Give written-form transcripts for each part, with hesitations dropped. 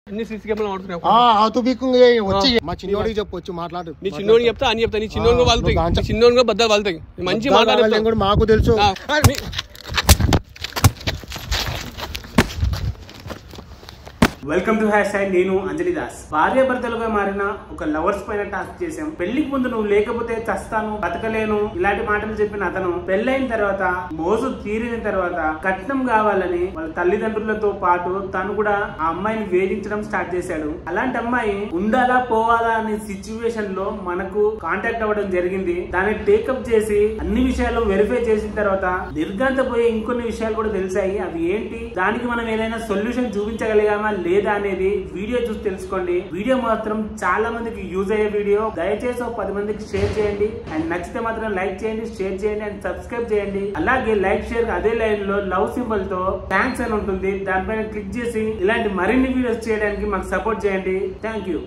అన్ని సీసీ కెమెరాలు వాడుతున్నావు. వచ్చి మా చిన్నోడికి చెప్పొచ్చు మాట్లాడు. నీ చిన్నోడికి చెప్తా అని చెప్తా. నీ చిన్నోడిగా వాళ్తాయి, చిన్నోడిగా బద్దలు వాళ్తాయి. మంచి మాట్లాడే కూడా మాకు తెలుసు. వెల్కమ్ టు హ్యాష్ ట్యాగ్ నేను అంజలి దాస్. భార్య భర్తలుగా మారిన ఒక లవర్స్ పైన టాస్క్ చేసాం. పెళ్లికి ముందు నువ్వు లేకపోతే చస్తాను, బతకలేను ఇలాంటి మాటలు చెప్పిన అతను పెళ్ళైన తర్వాత మోజు తీరిన తర్వాత కట్నం కావాలని వాళ్ళ తల్లిదండ్రులతో పాటు తను కూడా ఆ అమ్మాయిని వేధించడం స్టార్ట్ చేశాడు. అలాంటి అమ్మాయి ఉండాలా పోవాలా అనే సిచ్యువేషన్ లో మనకు కాంటాక్ట్ అవ్వడం జరిగింది. దాన్ని టేకప్ చేసి అన్ని విషయాలు వెరిఫై చేసిన తర్వాత నిర్గాంతపోయే ఇంకొన్ని విషయాలు కూడా తెలిసాయి. అవి ఏంటి, దానికి మనం ఏదైనా సొల్యూషన్ చూపించగలిగామా లేదా అనేది వీడియో చూసి తెలుసుకోండి. వీడియో మాత్రం చాలా మందికి యూజ్ అయ్యే వీడియో. దయచేసి 10 మందికి షేర్ చేయండి. అండ్ నచ్చితే మాత్రం లైక్ చేయండి, షేర్ చేయండి అండ్ సబ్స్క్రైబ్ చేయండి. అలాగే లైక్ షేర్ అదే లైన్ లో లవ్ సింబల్ తో థ్యాంక్స్ అని ఉంటుంది, దానిపైన క్లిక్ చేసి ఇలాంటి మరిన్ని వీడియోస్ చేయడానికి మాకు సపోర్ట్ చేయండి. Thank you.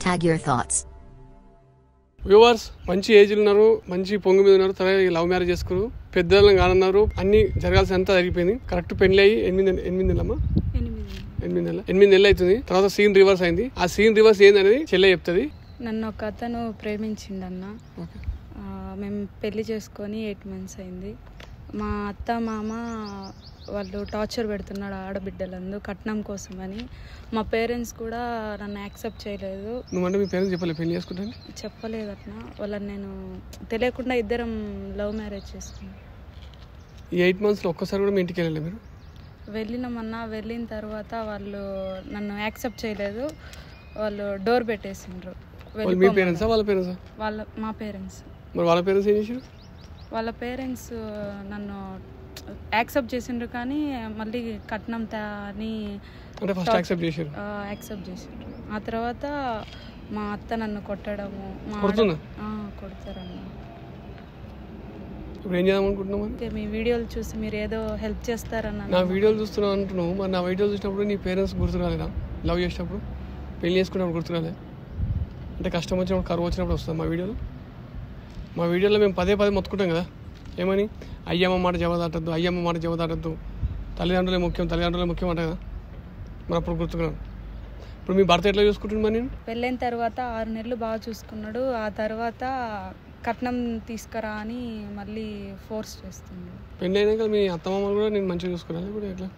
Tag your thoughts. Viewers మంచి ఏజ్లు ఉన్నారు, మంచి పొంగు మీద ఉన్నారు, తర్వాత లవ్ మ్యారేజ్ చేసుకున్నారు, పెద్దలను కానన్నారు, అన్ని జరగాల్సినంత జరిగిపోయింది. కరెక్ట్ పెళ్లి అయ్యి 8 నెలలమ్మా, 8 నెలలు అవుతుంది. తర్వాత సీన్ రివర్స్ అయింది. ఆ సీన్ రివర్స్ ఏందనేది చెల్లె చెప్తుంది. నన్ను ఒక అతను ప్రేమించిండన్న. మేము పెళ్లి చేసుకొని 8 months అయింది. మా అత్త మామ వాళ్ళు టార్చర్ పెడుతున్నాడు ఆడబిడ్డలందు కట్నం కోసం అని. మా పేరెంట్స్ కూడా నన్ను యాక్సెప్ట్ చేయలేదు. నువ్వంటే మీ పేరెంట్స్ చెప్పలేదు పెళ్లి చేసుకుంటాను? చెప్పలేదు అట్లా. వాళ్ళని నేను తెలియకుండా ఇద్దరం లవ్ మ్యారేజ్ చేసుకున్నాను. ఈ 8 monthsలో ఒక్కసారి కూడా మీ ఇంటికి వెళ్ళలేదు మీరు? వెళ్ళినామన్నా. వెళ్ళిన తర్వాత వాళ్ళు నన్ను యాక్సెప్ట్ చేయలేదు. వాళ్ళు డోర్ పెట్టేసిండ్రు. మీ పేరెంట్సా వాళ్ళ పేరెంట్సా? మా పేరెంట్స్. మరి వాళ్ళ పేరెంట్స్ ఏం చేశారు? వాళ్ళ పేరెంట్స్ నన్ను యాక్సెప్ట్ చేసిండ్రు కానీ మళ్ళీ కట్నం అని యాక్సెప్ట్ చేసారు. ఆ తర్వాత మా అత్త నన్ను కొట్టడము, కొడతారన్న. ఇప్పుడు ఏం చేద్దాం అనుకుంటున్నావు? మీ వీడియోలు చూసి మీరు ఏదో హెల్ప్ చేస్తారన్న. నా వీడియోలు చూస్తున్నావు అంటున్నావు, మరి నా వీడియోలు చూసినప్పుడు నీ పేరెంట్స్ గుర్తు రాలేదా? లవ్ చేసినప్పుడు, పెళ్లి చేసుకున్నప్పుడు గుర్తు రాలేదు? అంటే కష్టం వచ్చినప్పుడు, కరువు వచ్చినప్పుడు వస్తుంది మా వీడియోలో. మా వీడియోలో మేము పదే మొత్తుకుంటాం కదా, ఏమని? అయ్యమ్మ మాట జవదాటద్దు, అయ్యమ్మ మాట జవదాటద్దు, తల్లిదండ్రులే ముఖ్యం అంట కదా. మరి అప్పుడు గుర్తుకున్నాను. ఇప్పుడు మీ భర్త ఎట్లా చూసుకుంటుంది? మరి నేను పెళ్ళైన తర్వాత 6 నెలలు బాగా చూసుకున్నాడు. ఆ తర్వాత కట్నం తీసుకురా అని మళ్ళీ ఫోర్స్ చేస్తుంది. పెళ్ళి అయినాక మీ అత్తమామలు కూడా నేను మంచిగా చూసుకున్నాను. ఇప్పుడు ఎట్లా?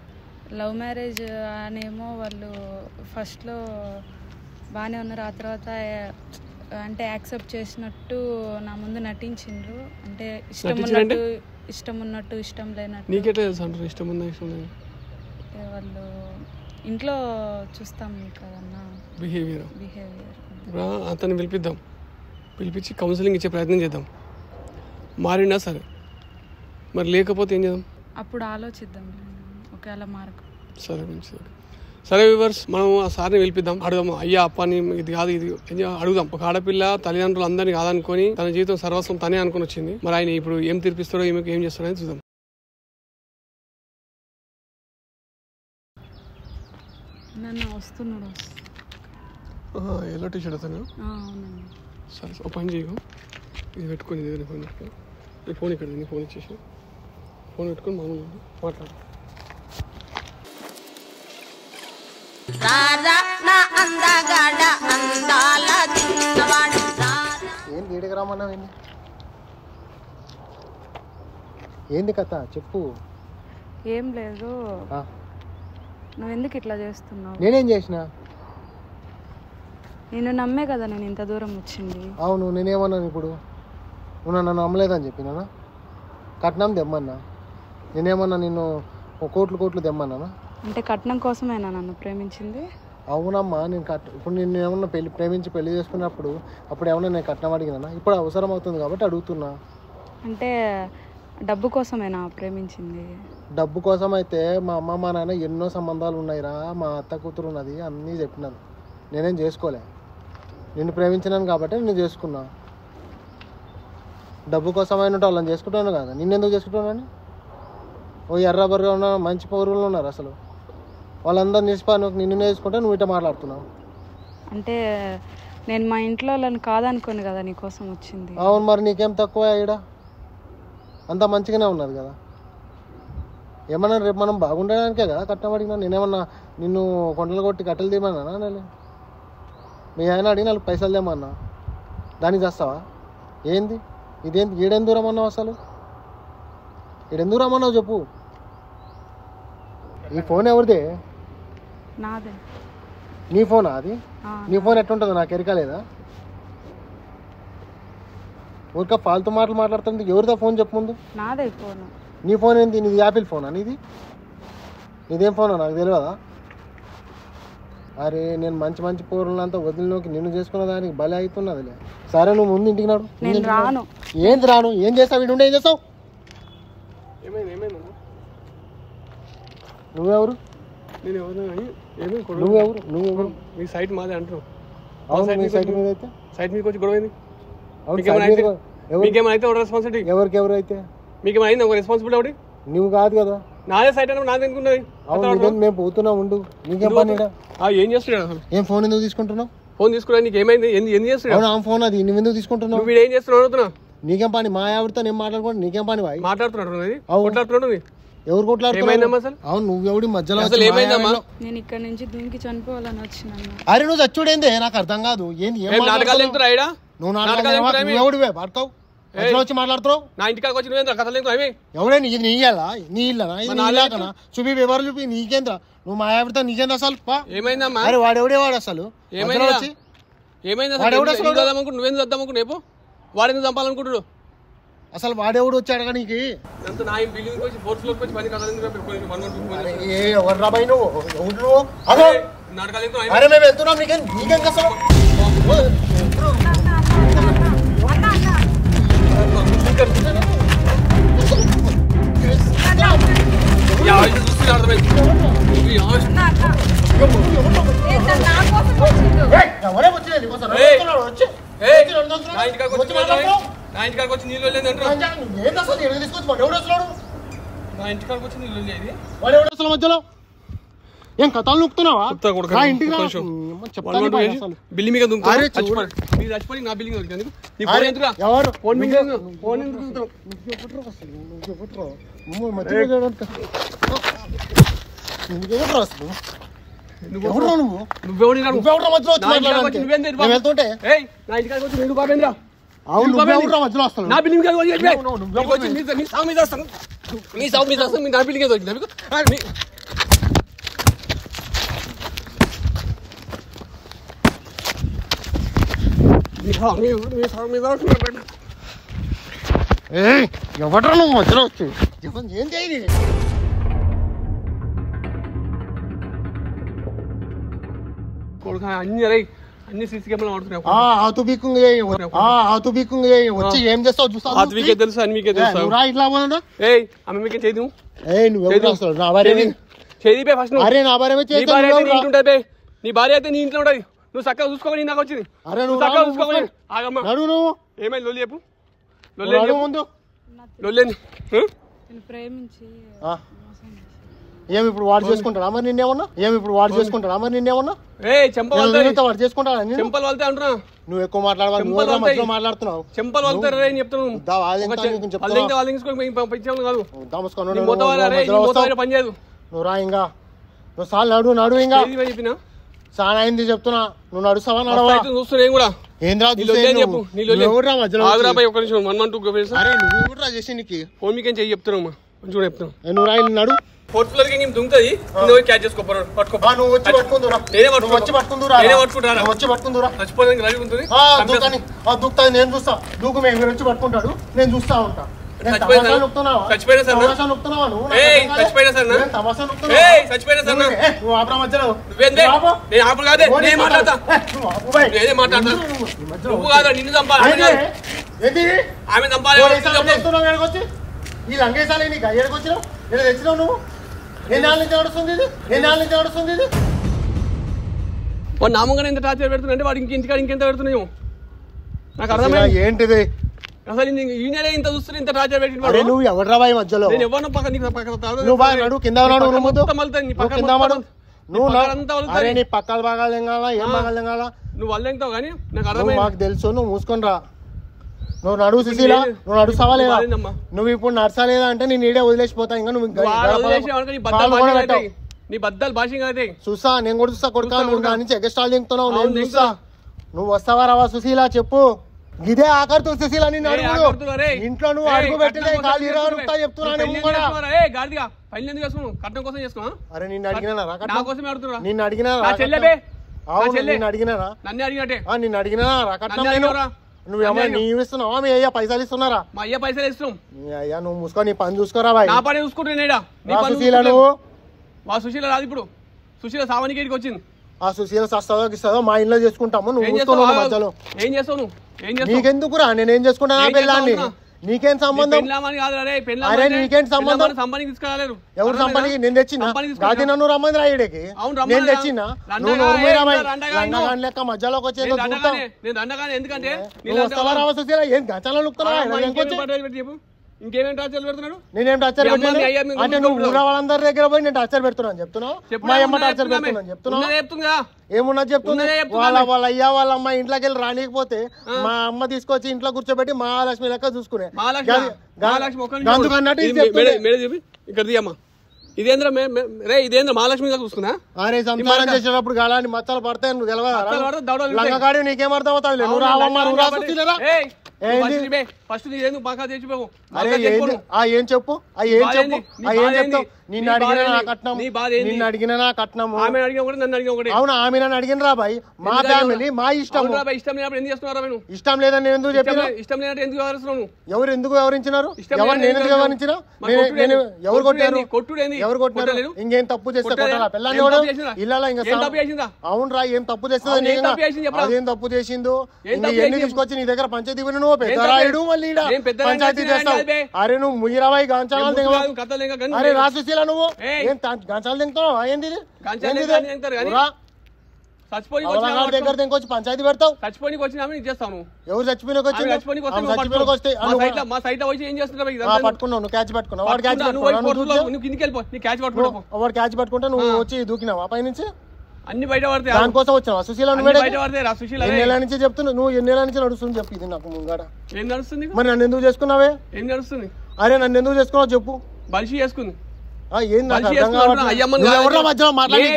లవ్ మ్యారేజ్ అనేమో వాళ్ళు ఫస్ట్లో బాగానే ఉన్నారు. ఆ తర్వాత అంటే యాక్సెప్ట్ చేసినట్టు నా ముందు నటించిండ్రు. అంటే ఇష్టం ఉన్నట్టు ఇష్టం లేనట్టు. నీకెట్లా తెలుసు అంటారు ఇష్టం ఉందా ఇష్టం లేదు? వాళ్ళు ఇంట్లో చూస్తాం కదన్నా బిహేవియర్. అతన్ని పిలిపించి కౌన్సిలింగ్ ఇచ్చే ప్రయత్నం చేద్దాం. మారినా సరే, మరి లేకపోతే ఏం చేద్దాం? అప్పుడు ఆలోచిద్దాం ఒకవేళ మార్గం. సరే మంచిది. సరే వ్యూవర్స్, మనం ఆ సార్ని పిలిపిద్దాం, అడుగుదాం. అయ్యా అప్పని ఇది కాదు ఇది అడుగుదాం. ఒక ఆడపిల్ల తల్లిదండ్రులు అందరినీ కాదనుకొని తన జీవితం సర్వస్వం తనే అనుకుని వచ్చింది. మరి ఆయన ఇప్పుడు ఏం తీర్పిస్తాడో, ఏం చేస్తాడో అని చూద్దాం. ఎల్లో టీ షర్ట్ అతను. సరే ఒక పని చేయకు, ఇది పెట్టుకొని ఫోన్ పెట్టుకో. ఈ ఫోన్ ఇక్కడ, నీ ఫోన్ ఇచ్చేసి ఫోన్ పెట్టుకొని మామూలు మాట్లాడు. ఏంది కథ చెప్పు. ఏం లేదు, నువ్వు ఎందుకు ఇట్లా చేస్తున్నావు? నేనేం చేసినా? నిన్ను నమ్మే కదా నేను ఇంత దూరం వచ్చింది. అవును, నేనేమన్నాను ఇప్పుడు? నువ్వు నన్ను నమ్మలేదని చెప్పినా? కట్నం తెమ్మన్నా? నేనేమన్నా నిన్ను కోట్లు తెమ్మన్నా? అంటే కట్నం కోసమేనా నన్ను ప్రేమించింది? అవునమ్మా, నేను ఇప్పుడు నిన్ను ఏమన్నా ప్రేమించి పెళ్లి చేసుకున్నప్పుడు అప్పుడు ఏమన్నా నేను కట్నం అడిగినా? ఇప్పుడు అవసరం అవుతుంది కాబట్టి అడుగుతున్నా. అంటే డబ్బు కోసమేనా ప్రేమించింది? డబ్బు కోసం అయితే మా అమ్మ మా నాన్న ఎన్నో సంబంధాలు ఉన్నాయిరా, మా అత్త కూతురు ఉన్నది, అన్నీ చెప్పినాను. నేనేం చేసుకోలే, నిన్ను ప్రేమించినాను కాబట్టి నేను చేసుకున్నా. డబ్బు కోసమైనట్టు వాళ్ళని చేసుకుంటాను కదా, నిన్నెందుకు చేసుకుంటానని? ఓ ఎర్రబర్గా ఉన్న మంచి పౌరులు ఉన్నారు అసలు, వాళ్ళందరూ నిలిచిపోయి నిన్ను నేర్చుకుంటే నువ్వు ఇట్లా మాట్లాడుతున్నావు. అంటే నేను మా ఇంట్లో వాళ్ళని కాదనుకోను కదా నీకోసం వచ్చింది. అవును, మరి నీకేం తక్కువ ఈడ? అంత మంచిగానే ఉన్నది కదా. ఏమన్నా రేపు మనం బాగుండడానికే కదా కట్నం అడిగినా. నేనేమన్నా నిన్ను కొండలు కొట్టి కట్టెలు తీయమన్నా? నేను మీ ఆయన అడిగి 4 పైసలు తేమన్నా, దానికి చేస్తావా? ఏంది ఇదేంది? ఈడెందుకు రమ్మన్నావు అసలు? ఈడెందుకు రమ్మన్నావు చెప్పు. ఈ ఫోన్ ఎవరిదే? నాదే. నీ ఫోనా అది? నీ ఫోన్ ఎట్లుంటుందో నాకు ఎరిక లేదా? ఊరిక ఫాల్తూ మాటలు మాట్లాడుతుంది. ఎవరిదో ఫోన్ చెప్పు ముందు. నాదే ఫోన్. నీ ఫోన్ ఏంటి? నీది యాపిల్ ఫోనా? నీది నీదేం ఫోనా నాకు తెలియదా? అరే నేను మంచి మంచి పూర్లంతా వదిలిలోకి నిన్ను చేసుకున్న దానికి బలి అవుతున్నదిలే. సరే నువ్వు ముందు ఇంటికి నాడు. రాను. ఏంది రాను? ఏం చేస్తావు? వీడు ఉండే ఏం చేస్తావు? నువ్వెవరు? నువ్వెవరు? నువ్వెవరు? మీ సైట్ మాదే అంటున్నావు. అవును మీ సైట్ మీద అయితే సైట్ మీకు వచ్చి గొడవ అయింది. మీకేమైనా అయితే రెస్పాన్సిబిలిటీ ఎవరికి ఎవరైతే మీకేమైనా అయింది ఒక రెస్పాన్సిబిలిటీ ఒకటి? నువ్వు కాదు కదా. నాదే సైట్ అంటే నాది ఎందుకున్నది? అవును మేము పోతున్నా ఉండు. నీకేం పని? ఏం చేస్తున్నాడు అసలు? ఏం ఫోన్ ఎందుకు తీసుకుంటున్నావు? ఫోన్ తీసుకురా. నీకు ఏమైంది? ఎందుకు చేస్తున్నాడు? అవును ఫోన్ అది నువ్వు ఎందుకు తీసుకుంటున్నావు? వీడు ఏం చేస్తున్నావు అడుగుతున్నా. నీకేం పని? మా ఆవిడతో నేను మాట్లాడుకోండి. నీకేం పని? మాట్లాడుతున్నాడు. ఎవరు కొట్లాడుతున్నారు? అవును నువ్వెవడి మధ్యలో? నేను ఇక్కడ నుంచి దూకి చనిపోవాలని వచ్చినాను. అరే నువ్వు చచ్చుడేందే నాకు అర్థం కాదు. ఏంది నువ్వు నాటకాలు పడతావు? వచ్చి మాట్లాడుతున్నావు. నా ఇంటికి వచ్చి కథలు ఎవడైనా ఇది నీ ఇల్లా? నీ ఇల్లా చూపి ఎవరు చూపి నీకేంద్ర? నువ్వు మా ఆవిడతో నీకేంద్ర అసలు? ఏమైందమ్మా? అరే వాడెవడేవాడు అసలు? ఏమైంది? నువ్వేం చద్దామనుకు రేపు వాడేందుకు చంపాలనుకుంటున్నాడు అసలు? వాడెవడు వచ్చాడు నీకు? ఎవరు రాబాయి నువ్వు? అరే మేము వెళ్తున్నాం. నీకేం అసలు? నా ఇంటికాడికి వచ్చి నీళ్ళు మధ్యలో ఏం కథలు నొక్కుతున్నావా? బిల్లి మీద చచ్చిపోయి నా బిల్లింగ్ ఎవరు వెళ్తుంటే అవును మధ్యలో వస్తాను. నా బిల్లింగ్ మీ సాగు మీద వస్తాను. నా బిల్లింగ్ వచ్చింది ఎవడ్రా నువ్వు మధ్యలో వచ్చి? ఏం చేయాలి? అన్ని సీసీ కెమెరా వాడుతున్నాయి. వచ్చి ఏం చేస్తావు చూస్తావు? మీకే తెలుసు అని మీకే తెలుసు. ఇట్లా పోదా? ఆమె మీకే చేయదు. నీ భార్య అయితే నీ ఇంట్లో ఉంటది. నువ్వు చక్కగా చూసుకోవాలి. నాకు వచ్చింది. నువ్వు చక్కగా చూసుకోవాలి. ఏమైంది? లొల్లి చెప్పు. ముందు లొల్లేంది? ఏమి ఇప్పుడు వాడు చేసుకుంటాడా మరి నిన్నేమన్నా? వాడు చేసుకుంటాడా? చెంపలు వెళ్తే అంటున్నా. నువ్వు ఎక్కువ మాట్లాడవాలి. మాట్లాడుతున్నావు. చెంపలు వెళ్తారు చెప్తున్నావు. పని చేయదు. నువ్వు రా ఇంకా. నువ్వు సార్లు నడు ఇంకా. చెప్పినా చాలా అయింది చెప్తున్నా. నువ్వు నడుస్తావా? నడవా? చూస్తున్నా ఏం కూడా. ఏంద్రా చేసి నీకు ఫోన్ మీకేం చెయ్యి చెప్తున్నావు. మంచిగా చెప్తున్నావు. నువ్వు రా నడు. ఫోర్త్ ఫ్లోర్ కి దుంగుతుంది. నువ్వు క్యాచ్ చేసుకో. నువ్వు వచ్చి పట్టుకుందురా. చచ్చిపోతుంది. రెడీ ఉంటుంది. దూకుతుంది. నేను చూస్తా. దూకు మేము వచ్చి పట్టుకుంటాడు. నేను చూస్తా ఉంటా. చచ్చిపోయినా సార్ నువ్వు ఆపరా మధ్యలో. నేను ఆపు కాదే. నేను మాట్లాడతా. నువ్వు కాదా? నిన్ను చంపాలి. ఆమె చంపాలి. వచ్చి ఈ లంగేసాలి నీకు అయ్యడికి వచ్చినావు. నేను తెచ్చినావు నువ్వు. ఎన్నాళ్ళ నుంచి నడుస్తుంది ఇది? వాడు నామంగా ఎంత టార్చర్ పెడుతుందంటే వాడు ఇంకెంత పెడుతున్నాయో నాకు అర్థమైంది. ఏంటిది అసలు ఈయనడే ఇంత చూస్తున్నా. ఇంత టార్చర్ పెట్టి నువ్వు ఎవరు రాబాయి మధ్యలో? నేను ఎవరినో కింద నీ పక్కల భాగాలు ఎంగాలా ఏం భాగాలు ఎంగాలా నువ్వు వల్ల ఎంతావు కానీ నాకు అర్థమైంది. మాకు తెలుసు. నువ్వు మూసుకొని రా. నువ్వు నడువు సుశీల, నువ్వు నడుస్తావా లేదా? నువ్వు ఇప్పుడు నడసలేదా అంటే నేను ఈడే వదిలేసిపోతా. ఇంకా నువ్వు నీ బద్దలు భాష చూసా, నేను కూడా చూస్తా కొడుకా. నువ్వు దాని నుంచి ఎగస్ట్రాల్ దింగుతున్నావు, నేను చూస్తా. నువ్వు వస్తావా రావా సుశీల చెప్పు. ఇదే ఆఖరితో సుశీల నిన్ను అడుగుడు. ఇంట్లో నువ్వు అడుగు పెట్టలే చెప్తున్నా. అరే నిన్ను అడిగినా నిన్ను అడిగినా నిన్ను అడిగినారా? నిన్ను అడిగినా కట్నం నువ్వేమో నీవు ఇస్తున్నావా? మీ అయ్యా పైసలు ఇస్తున్నారా? మా అయ్యా పైసలు ఇస్తున్నాం. అయ్యా నువ్వు మూసుకో, నీ పని చూసుకోరా బాయ్. నా పని చూసుకుంటున్నా. సుశీల నువ్వు సుశీల రాదు ఇప్పుడు. సుశీల సామానికి వచ్చింది. ఆ సుశీల సస్తాదో గిస్తాదో మా ఇంట్లో చేసుకుంటాము. నువ్వు మధ్యలో ఏం చేస్తావు నువ్వు? నీకెందుకురా? నేనేం చేసుకుంటా పిల్లాన్ని? నీకేం సంబంధం? అరే నీకేం సంబంధం? ఎవరు సంపానికి? నేను తెచ్చినా గాది నన్ను రమ్మంది రాయడికి. నేను తెచ్చినా నువ్వు లెక్క మధ్యలోకి వచ్చేది సుశీల. ఏం గంటలో లుక్కుతున్నావు? ఇంకేమేం టార్చర్ పెడుతున్నాడు? నేనేం టార్చర్ పెట్టాను అంటే నువ్వు ఊరా వాళ్ళందరి దగ్గర పోయి నేను టార్చర్ పెడుతున్నాను చెప్తున్నావు. మా అమ్మ టార్చర్ పెడుతున్నాను చెప్తున్నావు. ఏమున్నది చెప్తుంది? వాళ్ళ అయ్యా వాళ్ళ అమ్మ ఇంట్లోకి వెళ్ళి రానికపోతే మా అమ్మ తీసుకొచ్చి ఇంట్లో కూర్చోబెట్టి మహాలక్ష్మి లెక్క చూసుకునే ఇక్కడ తీయమ్మా. ఇదేంద్ర రే ఇదేంద్ర మహాలక్ష్మి చూసుకున్నా. అరే సంసారం చేసేటప్పుడు గాలాన్ని మచ్చలు పడతాయి. నువ్వు గెలవగాడి నీకేం అర్థం అవుతావు? నువ్వు రావమ్మా, నువ్వు రాసురా. ఫస్ట్ ఏం చెప్పు ఏం చెప్తావు? నిన్ను అడిగిన నా కట్నం, నిన్ను అడిగిన నా కట్నం. అవును ఆమె నన్ను అడిగిన రా బాయ్. మా ఫ్యామిలీ మా ఇష్టం. ఇష్టం లేదని నేను ఎందుకు చెప్పిన? ఎవరు ఎందుకు వివరించినారు? ఎవరు నేను ఎందుకు వివరించిన? ఎవరు కొట్టారు? ఎవరు కొట్టారు? ఇంకేం తప్పు చేస్తే కొట్టారా పిల్లని? ఇలా అవును రా, ఏం తప్పు చేస్తుంది? అదేం తప్పు చేసిందో ఎన్ని తీసుకొచ్చి నీ దగ్గర పంచాయతీ నువ్వు పెద్దరాయుడు మళ్ళీ పంచాయతీ చేస్తావు. అరే నువ్వు ముయ్యరాబాయి గాంచాలు దిగవా? అరే రాసుశీల నువ్వు ఏం గాంచాలు దిగుతావు? ఏంది దగ్గర దింకొచ్చి పంచాయతీ పెడతావు? చచ్చిపోయికి వచ్చిన ఎవరు చచ్చిపోయినకి వచ్చి పట్టుకున్నావు? నువ్వు క్యాచ్ పట్టుకున్నావు. వాడు క్యాచ్ వాడు క్యాచ్ పట్టుకుంటే నువ్వు వచ్చి దూకినావా పైనుంచి? అన్ని బయట పడతాయి. దానికోసం వచ్చినావా సుశీల? ఎన్నేళ్ళ నుంచి చెప్తున్నా నువ్వు ఎన్నేళ్ళ నుంచి నడుస్తుంది చెప్పు. ఇది నాకు ముంగడ ఏం నడుస్తుంది? మరి నన్ను ఎందుకు చేసుకున్నావే? ఏం నడుస్తుంది? అరే నన్ను ఎందుకు చేసుకున్నావు చెప్పు. బలిసి చేసుకుంది. నువ్వు ఎవడు మధ్యలో మాట్లాడి?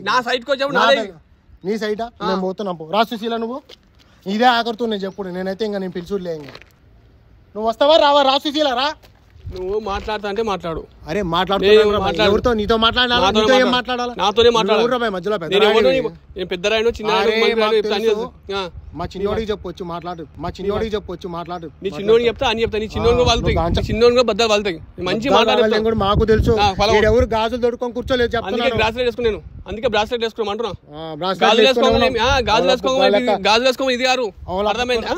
నా సైట్ నీ సైటా? నేను పోతున్నా పో. రా సుశీల నువ్వు. ఇదే ఆఖరితో నేను చెప్పుడు. నేనైతే ఇంకా నేను పిలుచులే. ఇంకా నువ్వు వస్తావా రావా? రా సుశీల రా. నువ్వు మాట్లాడతా అంటే మాట్లాడు. అరే మాట్లాడుతూ నీతో మాట్లాడాలి. నాతోనే మాట్లాడాలి. మధ్యలో పెద్ద రాయను చిన్న మా చిన్నోడికి చెప్పొచ్చు మాట్లాడు. మా చిన్నోడికి చెప్పొచ్చు మాట్లాడు. నీ చిన్నోడికి చెప్తా అని చెప్తా. నీ చిన్నోడు వాళ్తాయి, చిన్నోడు బద్దలు వాళ్తాయి. మంచి మాట్లాడే మాకు తెలుసు. ఎవరు గాజులు దొడుకొని కూర్చోలేదు చెప్తాను. బ్రాస్లెట్ వేసుకున్నాను. అందుకే బ్రాస్లెట్ వేసుకోమంటున్నా. గాజులు వేసుకోమని ఇది గారు అర్థమైందా?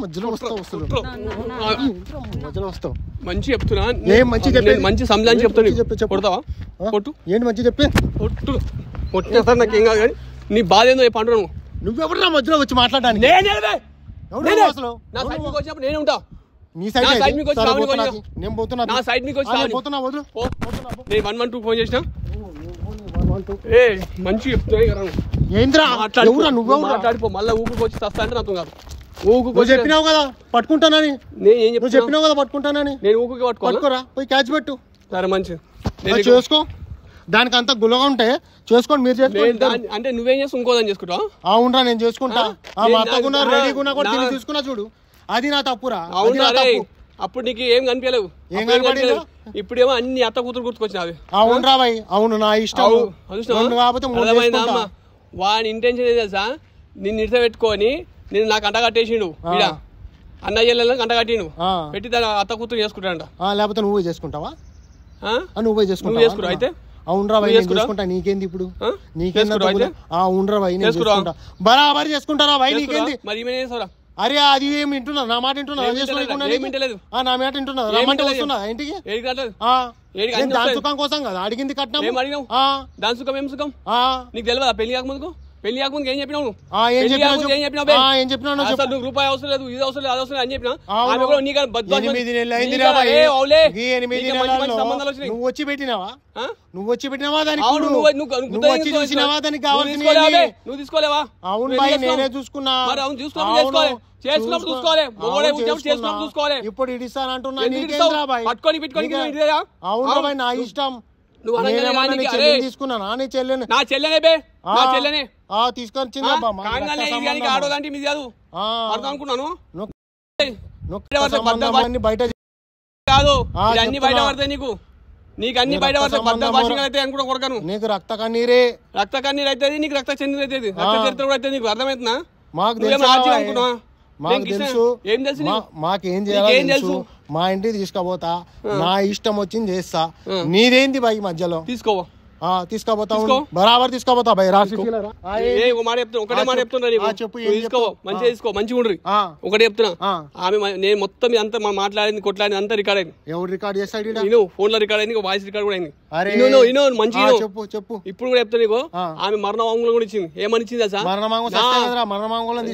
మధ్యలో వస్తావు. మంచి చెప్తున్నా. మంచి సంజాని చెప్తాను. కొడతావా? కొట్టు. ఏంటి మంచి చెప్పి కొట్టేస్తారు. నాకేం కాదు కానీ నీ బాధ ఏందో చెప్పంటున్నా. నువ్వెవరు మధ్యలో వచ్చి మాట్లాడడానికి? నేనే ఉంటా. నీ సైడ్ నేను పోతున్నా. నా సైడ్ మీకు పోతున్నా. వద్దు. నేను 112 ఫోన్ చేసిన. మంచి చెప్తున్నా. మాట్లాడిపో. మళ్ళీ ఊరికి వచ్చి వస్తా అంటే నాతో కాదు. నువ్వు చెప్పినావు కదా పట్టుకుంటానని. నువ్వు చెప్పినావు కదా పట్టుకుంటానని. నేను ఊరికి పట్టుకోరా. పోయి క్యాచ్ పెట్టు. సరే మంచిది చేసుకో. దానికి అంత గులగా ఉంటే చేసుకోండి. మీరు చేసుకోండి. అంటే నువ్వేం చేసి ఇంకోదని చేసుకుంటావు? అవునరా నేను చేసుకుంటా. మా అత్తకున్నా రెడీగా కూడా తిని చూసుకున్నా చూడు. అది నా తప్పురా. అవునా? అప్పుడు నీకు ఏం కనిపించలేవు. ఏం కనపడలేదు. ఇప్పుడేమో అన్ని అత్త కూతురు గుర్తుకొచ్చినావి. అవును రా బాయ్. అవును నా ఇష్టం. వాని ఇంటెన్షన్ ఏం తెలుసా? నిన్ను ఇట్లా పెట్టుకొని నేను నాకు అంట కట్టేసిండు. అన్నయ్య కంట కట్టిండు. పెట్టి దాని అత్త కూతురు చేసుకుంటాడంట. లేకపోతే నువ్వు చేసుకుంటావా? నువ్వు చేసుకుంటావు అయితే? అవునరా బాయ్ నేను చేసుకుంటా. నీకేంది ఇప్పుడు? నీకేంది? అవునరా బాయ్ నేను చేసుకుంటా. బరాబరి చేసుకుంటారా బాయ్? నీకేంది? అరే అది ఏమి వింటున్నారు? నా మాట వింటున్నా? నా మాట వింటున్నా? రమ్మంటే వస్తున్నా ఇంటికి. దాని సుఖం కోసం కదా అడిగింది కట్నం. దాని సుఖం ఏం సుఖం నీకు తెలియదా? పెళ్లి కాకముందుకు పెళ్లి కాకముందు ఏం చెప్పినావు నువ్వు? ఏం పెళ్లి చెప్పినావు కాకముందు ఏం చెప్పినావు బే? ఏం చెప్పినావు నువ్వు అసలు నువ్వు రూపాయి అవసరం లేదు, ఇది అవసరం లేదు, అది అవసరం లేదు అని చెప్పినా. అవును. ఆమె కూడా నీకన్నా బద్మాష్ 8 నెలలు అయింది నీకన్నా, రా బాయ్. ఏ అవులే, ఈ 8 నీకు మంచి మంచి సంబంధాలు నెలల్లో వచ్చినాయి. నువ్వు వచ్చి పెట్టినావా? ఆ? నువ్వు వచ్చి పెట్టినావా దానికి? అవును, నువ్వు నువ్వు వచ్చి చూసినావా దానికి నువ్వు కావాల్సింది? తీసుకోలేవా? అవును నువ్వు బాయ్, ఏం చేస్తున్నావు? నేనే చూసుకున్నా. మరి అవును, చూసుకున్నప్పుడు చేసుకోవాలి, చేసుకున్నప్పుడు చూసుకోవాలి, మొగోడే ఉద్యోగం చేసుకున్నప్పుడు చూసుకోవాలి. ఇప్పుడు ఇడిస్తానంటున్నా, ఎందుకు నీకేంద్రా ఇస్తావు? బాయ్? పట్టుకొని పెట్టుకొని నీకే- ఇదేరా? అవును బాయ్, నా ఇష్టం. నువ్వు అనగానే నేనేమన్నా వానికి, నీ అరే, చెల్లెని తీసుకున్నానా? నీ చెల్లెని నా చెల్లెనే బే, నా చెల్లెనే తీసుకొని కాంగానే ఇది కానీ ఆడోదంటే మీది కాదు అర్థం అనుకున్నాను. బయట కాదు ఇది అన్ని బయట పడతాయి నీకు, నీకు అన్ని బయట పడతాయి. పెద్ద భాషగా అయితే అనుకుంటా కొడకను. నీకు రక్త కన్నీరే, రక్త కన్నీరు అవుతుంది, నీకు రక్త చెందిన అవుతుంది, రక్త చరిత్ర కూడా అవుతుంది. నీకు అర్థమవుతుందా? మాకు అనుకున్నా మాకు తెలుసు. ఏం తెలుసు? మాకేం చేయాలి తెలుసు. మా ఇంటికి తీసుకుపోతా, నా ఇష్టం వచ్చింది చేస్తా. నీదేంది బాయ్ మధ్యలో? తీసుకోవా, తీసుకోపోతా, బరాబర్ తీసుకోపోతా బాయ్. రాసి ఒకటే మాట చెప్తున్నా నీకు, తీసుకో, మంచిగా తీసుకో, మంచిగా ఉండ్రి. ఒకటే చెప్తున్నా, ఆమె నేను మొత్తం అంతా మాట్లాడింది, కొట్లాడింది అంతా రికార్డ్ అయింది. ఎవరు రికార్డ్ చేస్తాడు? నేను ఫోన్ లో రికార్డ్ అయింది, వాయిస్ రికార్డ్ కూడా అయింది. మంచిగా చెప్పు. ఇప్పుడు కూడా చెప్తా నీకు, ఆమె మరణ వాంగ్మూలం కూడా ఇచ్చింది. ఏమని ఇచ్చింది తెలుసా?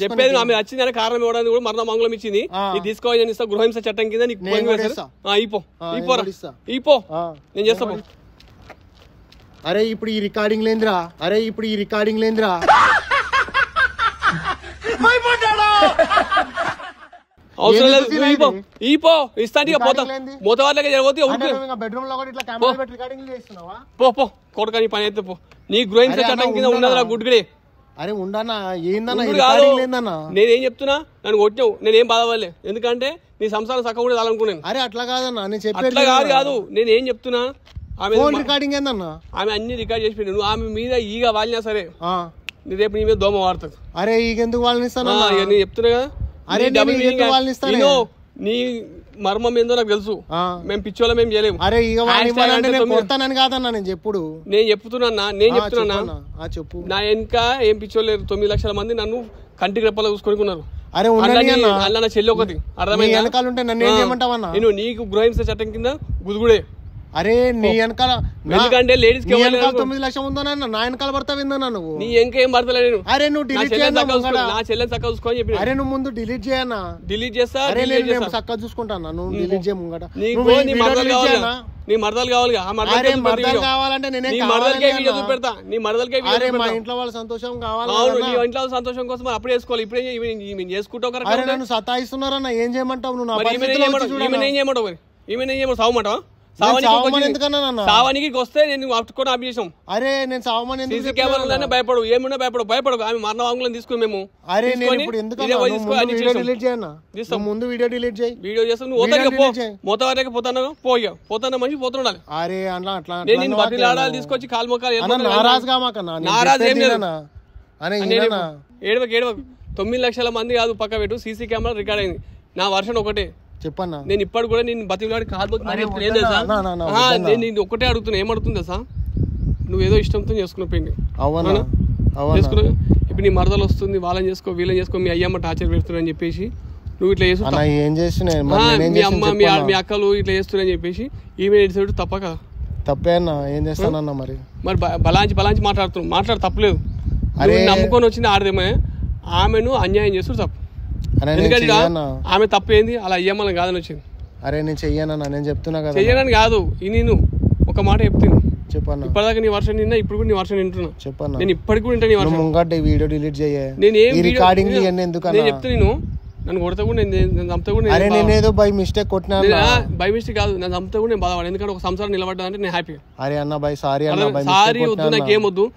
చెప్పేది ఆమె వచ్చింది అని కారణం ఇవ్వడానికి కూడా మరణ వాంగ్మూలం ఇచ్చింది. ఇది తీసుకోవాలి ఇస్తా, గృహహింస చట్టం కింద నీకు ఇపో నేను చేస్తా. అరే ఇప్పుడు ఈ రికార్డింగ్ లేంద్రా, అవసరం లేదు, ఇపో ఇస్తా పోతా మోతవాళ్ళకి బెడ్రూమ్ లో ఇట్లా కెమెరా పెట్టి రికార్డింగ్ చేస్తున్నావా? పో కొడుక, నీ పని అయితే పో. నీ గృహహింస చట్టం కింద ఉన్నదిరా గుడ్గడే. అరే ఉండన్నా, ఏందన్నా నేనేం చెప్తున్నా, నన్ను కొట్టావు, నేనేం బాధపడలే. ఎందుకంటే నీ సంసారం చక్క కూడా చాలనుకున్నాను. అరే అట్లా కాదన్నా, నేను చెప్పేది అట్లా కాదు. నేనేం చెప్తున్నా, ఆమె రికార్డింగ్ ఏందన్నా? ఆమె అన్ని రికార్డ్ చేసి నువ్వు ఆమె మీద ఈగ వాలినా సరే రేపు నీ మీద దోమ వాడుతుంది. అరే ఈగ ఎందుకు వాళ్ళనిస్తాను? నేను చెప్తున్నా కదా, అరే నీ మర్మం ఏందో నాకు తెలుసు. మేము పిచ్చోళ్ళం ఏం చేయలేము. అరే కొడతానని కాదన్నా నేను చెప్పుడు. నేను చెప్తున్నా చెప్పు. నా వెనక ఏం పిచ్చోళ్ళు లేరు. 9 లక్షల మంది నన్ను కంటికి రెప్పలో చూసుకొనుకున్నారు. అరే అల్ల నా చెల్లి ఒకటి అర్థమైంది. నన్ను ఏం చేయమంటావన్నా? నేను నీకు గృహహింస చట్టం కింద గుదుగుడే. అరే నీ వెనకాల ఎందుకంటే లేడీస్ 9 లక్షలు ఉందన్నా, నా వెనకాల పడతావిందన్నా నువ్వు. నీ ఇంకేం పడతలే నేను. అరే నువ్వు డిలీట్ చేయన్నా, నా చెల్లెని చక్కగా చూసుకొని చెప్పి. అరే నువ్వు ముందు డిలీట్ చేయన్నా. డిలీట్ చేస్తా, చక్కగా చూసుకుంటానా. నువ్వు డిలీట్ చేయ ముంగట. నీ మరదలు కావాలి. కావాలంటే నేనే చూపెడతా. నీ మరదలకే మా ఇంట్లో వాళ్ళ సంతోషం కావాలి. నీ ఇంట్లో సంతోషం కోసం అప్పుడు చేసుకోవాలి. ఇప్పుడే చేసుకుంటావు. అరే నన్ను సతాయిస్తున్నారన్నా, ఏం చేయమంటావు నువ్వు? ఏం చేయమంటావు? సావమంటావా? సావానికి వస్తే నేను అట్టుకొని ఆపేసాం. అరే నేను సావమని సీసీ కెమెరాలనే భయపడు, ఏమున్నా భయపడు. ఆమె మరణ వాంగ్మూలం తీసుకుని మేము. అరే నేను ఇప్పుడు ఎందుకు డిలీట్ చేయనా? ముందు వీడియో డిలీట్ చేయి. వీడియో చేస్తాను. నువ్వు మోతవారికి పోతాను మంచి పోతుండాలి. అరే అట్లా నేను బతిలు ఆడాలి తీసుకొచ్చి కాలు మొక్కాలి. నారాజుగా మాకన్నా, నారాజు ఏం లేదు. ఏడవకు 9 లక్షల మంది కాదు, పక్క పెట్టు. సీసీ కెమెరా రికార్డ్ అయింది. నా వర్షన్ ఒకటే చెప్పన్నా. నేను ఇప్పటి కూడా నేను బతిలాడి కాదు నేను ఒక్కటే అడుగుతున్నా. ఏమడుతుంది తెలుసా? నువ్వేదో ఇష్టంతో చేసుకున్న పెళ్లి చేసుకున్నా. ఇప్పుడు నీ మరదలు వస్తుంది, వాళ్ళని చేసుకో, వీళ్ళని చేసుకో, మీ అయ్యమ్మ టార్చర్ పెడుతున్నారని చెప్పేసి నువ్వు ఇట్లా చేస్తున్నా. మీ అమ్మ మీ అక్కలు ఇట్లా చేస్తున్నారని చెప్పేసి ఈమె ఎడిసైడ్ తప్ప కదా? తప్పే అన్న, ఏం చేస్తానన్నా. మరి బలాంచి మాట్లాడు తప్పలేదు. నమ్ముకొని వచ్చింది ఆడదేమే, ఆమెను అన్యాయం చేస్తూ తప్పు. ఎందుకంటే ఆమె తప్పేంది, అలా అయ్యమ్మని కాదని వచ్చింది. అరే నేను చెయ్యనన్నా, నేను చెప్తున్నా కదా. చెయ్యనని కాదు, నేను ఒక మాట చెప్తాను. చెప్పన్నా. ఇప్పటిదాకా నీ వర్షం నిన్నా, ఇప్పుడు కూడా నీ వర్షం వింటున్నా. చెప్పన్నా. నేను ఇప్పటికి కూడా వింటా నీ వర్షం. ముంగట వీడియో డిలీట్ చేయ. నేను రికార్డింగ్ ఎందుకు నేను చెప్తా. నేను నన్ను కొడతా కూడా నేను చంపుతా కూడా. అరే నేనేదో బై మిస్టేక్ కొట్టినా. బై మిస్టేక్ కాదు, నేను చంపుతా కూడా నేను బాధపడ. ఎందుకంటే ఒక సంసారం నిలబడ్డా అంటే నేను హ్యాపీ. అరే అన్న బై సారీ అన్న, సారీ వద్దు, నాకేమొద్దు.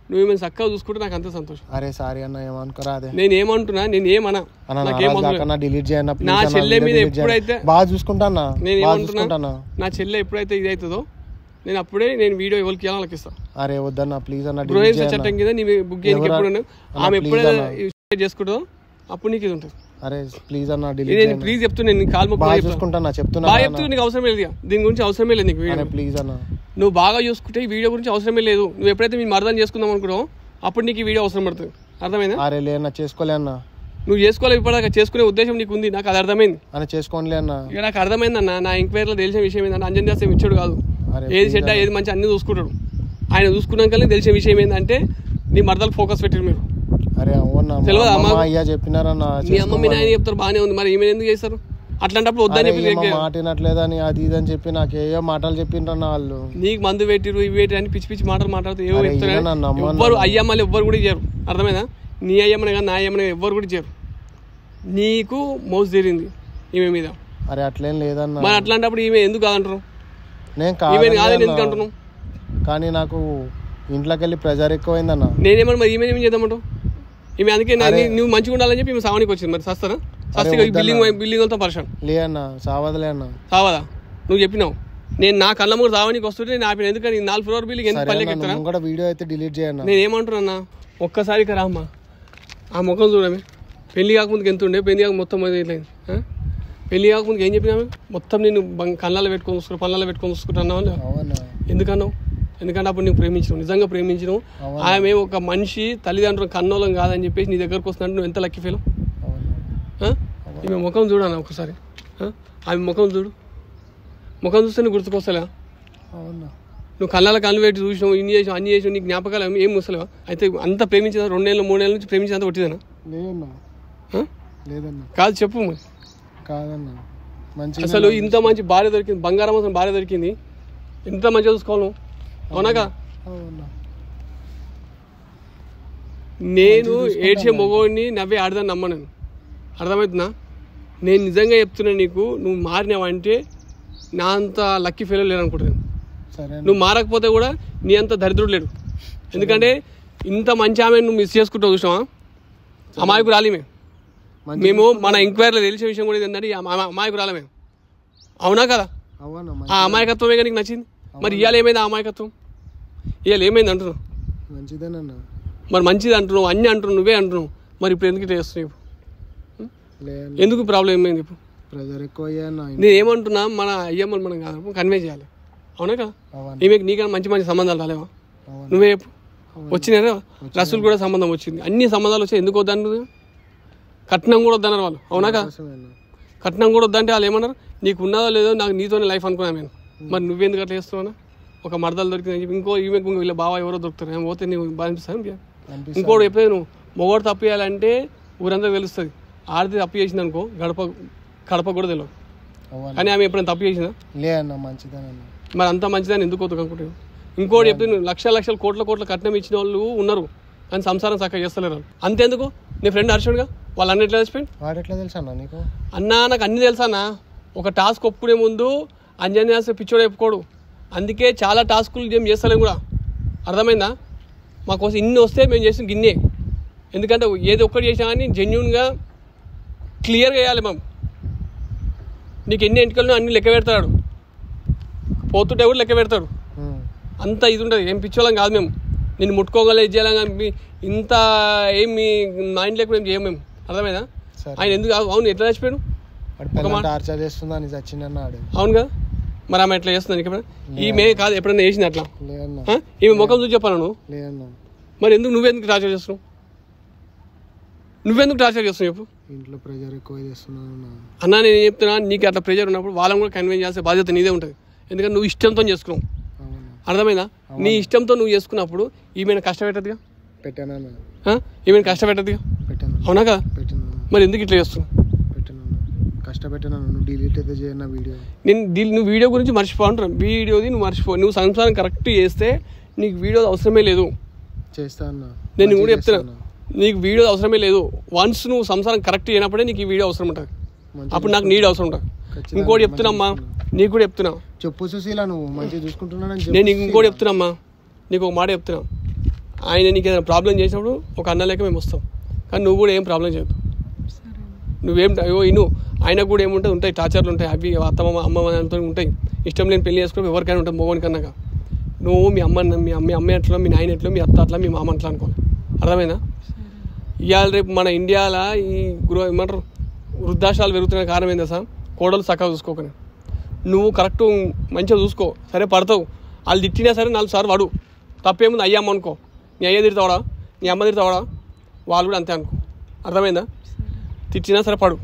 నువ్వు ఏమైనా చక్కగా చూసుకుంటే నాకు అంత సంతోషం. అరే సారీ అన్న, ఏమనుకోరా. అదే నేను ఏమంటున్నా, నేను ఏమన్నా డిలీట్ చేయన్నా. నా చెల్లె మీద ఎప్పుడైతే బాగా చూసుకుంటానా, నేను ఏమంటున్నా, నా చెల్లె ఎప్పుడైతే ఇది అవుతుందో నేను అప్పుడే నేను వీడియో ఎవరికి వాళ్ళకి ఇస్తాను. అరే వద్దన్నా ప్లీజ్ అన్న. గృహహింస చట్టం కింద నీ బుక్ చేయడానికి ఎప్పుడు ఆమె ఎప్పుడైతే చేసుకుంటుందో అప్పుడు నీకు ఇది ఉంటుంది. అరే ప్లీజ్ అన్న, నేను ప్లీజ్ చెప్తున్నా. నేను కాల్ చూసుకుంటానా, చెప్తున్నా. బాగా చెప్తున్నా, నీకు అవసరమే లేదు, దీని గురించి అవసరమే లేదు నీకు వీడియో. ప్లీజ్ అన్న, నువ్వు బాగా చూసుకుంటే ఈ వీడియో గురించి అవసరమే లేదు. నువ్వు ఎప్పుడైతే మీ మరదం చేసుకుందాం అనుకున్నావు అప్పుడు నీకు ఈ వీడియో అవసరం పడుతుంది. అర్థమైందా? అరే లేనా, చేసుకోలే అన్న. నువ్వు చేసుకోవాలి, ఇప్పటిదాకా చేసుకునే ఉద్దేశం నీకు ఉంది, నాకు అది అర్థమైంది. అని చేసుకోలే అన్న. ఇక నాకు అర్థమైందన్న. నా ఎంక్వైరీలో తెలిసిన విషయం ఏంటంటే అంజన్ చేస్తే ఇచ్చాడు కాదు, ఏది చెడ్డ ఏది మంచి అన్ని చూసుకుంటాడు. ఆయన చూసుకున్నాక తెలిసిన విషయం ఏంటంటే నీ మరదలకు ఫోకస్ పెట్టారు మీరు. అరే అవునా తెలియదా అమ్మ అయ్యా చెప్పినారన్న మీ అమ్మ మీ నాయన చెప్తారు బాగానే ఉంది మరి ఈమె ఎందుకు చేస్తారు అట్లాంటప్పుడు వద్దని చెప్పి మాట వినట్లేదని అది ఇది అని చెప్పి నాకు ఏయో మాటలు చెప్పిండ్రన్న వాళ్ళు నీకు మందు పెట్టిరు ఇవి పెట్టి అని పిచ్చి పిచ్చి మాటలు మాట్లాడుతూ ఏవో చెప్తారు ఎవ్వరు అయ్యమ్మలు ఎవ్వరు కూడా ఇచ్చారు అర్థమైనా నీ అయ్యమ్మని కానీ నా అయ్యమ్మని ఎవ్వరు కూడా ఇచ్చారు నీకు మోసు తీరింది ఈమె మీద అరే అట్లేం లేదన్న మరి అట్లాంటప్పుడు ఈమె ఎందుకు కాదంటారు నేను కాదని ఎందుకు అంటున్నావు కానీ నాకు ఇంట్లోకి వెళ్ళి ప్రెజర్ ఎక్కువైందన్న నేనేమన్నా మరి ఈమె ఏం చేద్దామంటావు ఈమె అందుకే నువ్వు మంచిగా ఉండాలని చెప్పి ఈమె సావానికి వచ్చింది మరి సస్తారా సస్తిగా బిల్డింగ్ అంతా పరిశాన్ లే అన్న సావదలే అన్న సావదా నువ్వు చెప్పినావు నేను నా కళ్ళ మూడు సావానికి వస్తుంటే నేను ఆపిన ఎందుకని 4 ఫ్లోర్ బిల్డింగ్ ఎందుకు పల్లెకి ఎత్తారా కూడా వీడియో అయితే డిలీట్ చేయను నేను ఏమంటున్నా ఒక్కసారి రామ్మా ఆ ముఖం చూడమే పెళ్లి కాకముందుకు ఎంత ఉండే పెళ్లి కాక మొత్తం ఇట్లా పెళ్లి కాకముందుకు ఏం చెప్పినామే మొత్తం నేను కళ్ళల్లో పెట్టుకొని చూసుకున్నా పళ్ళల్లో పెట్టుకొని చూసుకుంటున్నావు ఎందుకన్నావు ఎందుకంటే అప్పుడు నీకు ప్రేమించినావు నిజంగా ప్రేమించినావు ఆమె ఒక మనిషి తల్లిదండ్రులు కన్నోలం కాదని చెప్పేసి నీ దగ్గరకు వస్తున్నట్టు నువ్వు ఎంత లక్కీ ఫీల్ ఈమె ముఖం చూడన్నా ఒకసారి ఆమె ముఖం చూడు ముఖం చూస్తే నీకు గుర్తుకొస్తలే నువ్వు కళ్ళ కళ్ళు పెట్టి చూసినావు ఇన్ని చేసావు అన్ని చేసావు నీకు జ్ఞాపకాలు ఏం వస్తలేవా అయితే అంత ప్రేమించిన 2 నెలలు 3 నెలల నుంచి ప్రేమించినంత కొట్టిదేనా కాదు చెప్పు కాదన్నా అసలు ఇంత మంచి భార్య దొరికింది బంగారం అసలు భార్య దొరికింది ఎంత మంచిగా చూసుకోవాలి నువ్వు అవునాక నేను ఏడ్చే మగవాడిని నవ్వే ఆడదాన్ని నమ్మను అర్థమవుతుందా నేను నిజంగా చెప్తున్నా నీకు నువ్వు మారినావంటే నా అంత లక్కీ ఫెయిల్ లేదనుకుంటున్నాను నువ్వు మారకపోతే కూడా నీ అంత దరిద్రుడు లేడు ఎందుకంటే ఇంత మంచి ఆమె నువ్వు మిస్ చేసుకుంటావు చూసావా అమాయకురాలి మేము మన ఎంక్వైరీలో తెలిసే విషయం కూడా ఏంటంటే అమాయకురాలే మేము అవునా కదా ఆ అమాయకత్వమే నీకు నచ్చింది మరి ఇవాళ ఏమైంది ఆ అమాయకత్వం ఇవాళ ఏమైంది అంటున్నావు మంచిదేనన్నా మరి మంచిది అంటున్నావు అన్నీ అంటున్నావు నువ్వే అంటున్నావు మరి ఇప్పుడు ఎందుకు చేస్తున్నావు ఎందుకు ప్రాబ్లం ఏమైంది ఇప్పుడు ప్రెజర్ ఎక్కువ నేను ఏమంటున్నా మన అయ్యమ్మలు మనం కాదు కన్వే చేయాలి అవునా కదా ఈమెకి నీకన్నా మంచి మంచి సంబంధాలు రాలేవా నువ్వే చెప్పు వచ్చినారా రసూలు కూడా సంబంధం వచ్చింది అన్ని సంబంధాలు వచ్చాయి ఎందుకు వద్దంటు కట్నం కూడా వద్దన్నారు వాళ్ళు అవునా కదా కట్నం కూడా వద్దంటే వాళ్ళు ఏమన్నారు నీకు ఉన్నదో లేదో నాకు నీతోనే లైఫ్ అనుకున్నాను నేను మరి నువ్వెందుకు అట్లా చేస్తున్నావు ఒక మరదలు దొరికిందని చెప్పి ఇంకో ఈమె వీళ్ళ బావ ఎవరో దొరుకుతారు ఏమో పోతే నువ్వు బాగా అనిపిస్తాను ఇంకోటి ఎప్పుడైతే నువ్వు మొగోడు తప్పు చేయాలంటే ఊరంతా తెలుస్తుంది ఆడితే తప్పు చేసింది అనుకో కడప కూడా తెలియదు కానీ ఆమె ఎప్పుడైనా తప్పు చేసిందా లేదన్నా మంచిదేనన్నా మరి అంత మంచిదని ఎందుకు వద్దు అనుకుంటాను ఇంకోటి చెప్తే నువ్వు లక్షల కోట్ల కట్నం ఇచ్చిన వాళ్ళు ఉన్నారు కానీ సంసారం చక్కగా చేస్తలేరు అంతేందుకు నీ ఫ్రెండ్ హర్షుడుగా వాళ్ళు అన్ని ఎట్లా చచ్చిపోయింది వాడు ఎట్లా తెలుసా అన్న నీకు అన్నా నాకు అన్ని తెలుసా అన్న ఒక టాస్క్ ఒప్పుకునే ముందు అంజన్యాస పిచ్చోడు చెప్పుకోడు అందుకే చాలా టాస్కులు ఏం చేస్తలేము కూడా అర్థమైందా మాకోసం ఇన్ని వస్తే మేము చేసిన గిన్నే ఎందుకంటే ఏది ఒక్కటి చేసినా కానీ జెన్యున్గా క్లియర్గా వేయాలి మేము నీకు ఎన్ని ఎంటికలను అన్ని లెక్క పెడతాడు పోతుంటే కూడా లెక్క పెడతాడు అంత ఇది ఉంటుంది ఏం పిచ్చోళ్ళం కాదు మేము నేను ముట్టుకోగల ఇది చేయాలి ఇంత ఏం మీ మైండ్ లేకుండా ఏం చేయము మేము అర్థమైనా ఆయన ఎందుకు అవును ఎట్లా చచ్చిపోయాడు అవును కదా మరి ఆమె ఎట్లా చేస్తుంది ఇక్కడ ఈమె కాదు ఎప్పుడైనా వేసింది అట్లా ఈమె ముఖం చూసి చెప్పాను నువ్వు మరి ఎందుకు నువ్వెందుకు టార్చర్ చేస్తున్నావు చెప్పు ఇంట్లో ప్రెజర్ ఎక్కువ చేస్తున్నాను అన్నా నేను చెప్తున్నా నీకు అట్లా ప్రెజర్ ఉన్నప్పుడు వాళ్ళని కూడా కన్విన్స్ చేసే బాధ్యత నీదే ఉంటుంది ఎందుకంటే నువ్వు ఇష్టంతో చేసుకున్నావు అర్థమైందా నీ ఇష్టంతో నువ్వు చేసుకున్నప్పుడు ఈమెను కష్టపెట్టదుగా ఈమెను కష్టపెట్టదుగా అవునా కదా మరి ఎందుకు ఇట్లా చేస్తున్నావు కష్టపెట్టాను డిలీట్ అయితే చేయను వీడియో నువ్వు వీడియో గురించి మర్చిపో అంటున్నాను వీడియోది నువ్వు మర్చిపో నువ్వు సంసారం కరెక్ట్ చేస్తే నీకు వీడియో అవసరమే లేదు చేస్తా అన్న నేను కూడా చెప్తున్నా నీకు వీడియో అవసరమే లేదు వన్స్ నువ్వు సంసారం కరెక్ట్ చేయనప్పుడే నీకు ఈ వీడియో అవసరం ఉంటుంది అప్పుడు నాకు నీడ్ అవసరం ఉంటుంది ఇంకోటి చెప్తున్నామ్మా నీకు కూడా చెప్తున్నా చెప్పు సుశీల నువ్వు మంచిగా చూసుకుంటున్నాను నేను ఇంకోటి చెప్తున్నామ్మా నీకు ఒక మాట చెప్తున్నా ఆయన నీకు ఏదైనా ప్రాబ్లం చేసినప్పుడు ఒక అన్న లేక మేము వస్తాం కానీ నువ్వు కూడా ఏం ప్రాబ్లం చేయొద్దు నువ్వేం ఇను ఆయనకు కూడా ఏముంటాయి ఉంటాయి టార్చర్లు ఉంటాయి అవి అమ్మతో ఉంటాయి ఇష్టం లేని పెళ్లి చేసుకుని ఎవరికైనా ఉంటుంది మొగోని కన్నాక నువ్వు మీ అమ్మ ఎట్లా మీ నాయన ఎట్లా మీ అత్త అట్లా మీ మామ అట్లా అనుకోవాలి అర్థమైనా ఇవాళ రేపు మన ఇండియాలో ఈ ఏమంటారు వృద్ధాశ్రాలు పెరుగుతున్న కారణం ఏందా సార్ కోడలు చక్కగా చూసుకోకనే నువ్వు కరెక్ట్ మంచిగా చూసుకో సరే పడతావు వాళ్ళు తిట్టినా సరే 4 సార్లు వాడు తప్పేముంది అయ్యమ్మ అనుకో నీ అయ్య తిడతావాడా నీ అమ్మ తిడతావాడా వాళ్ళు కూడా అంతే అనుకో అర్థమైందా తిట్టినా సరే పడు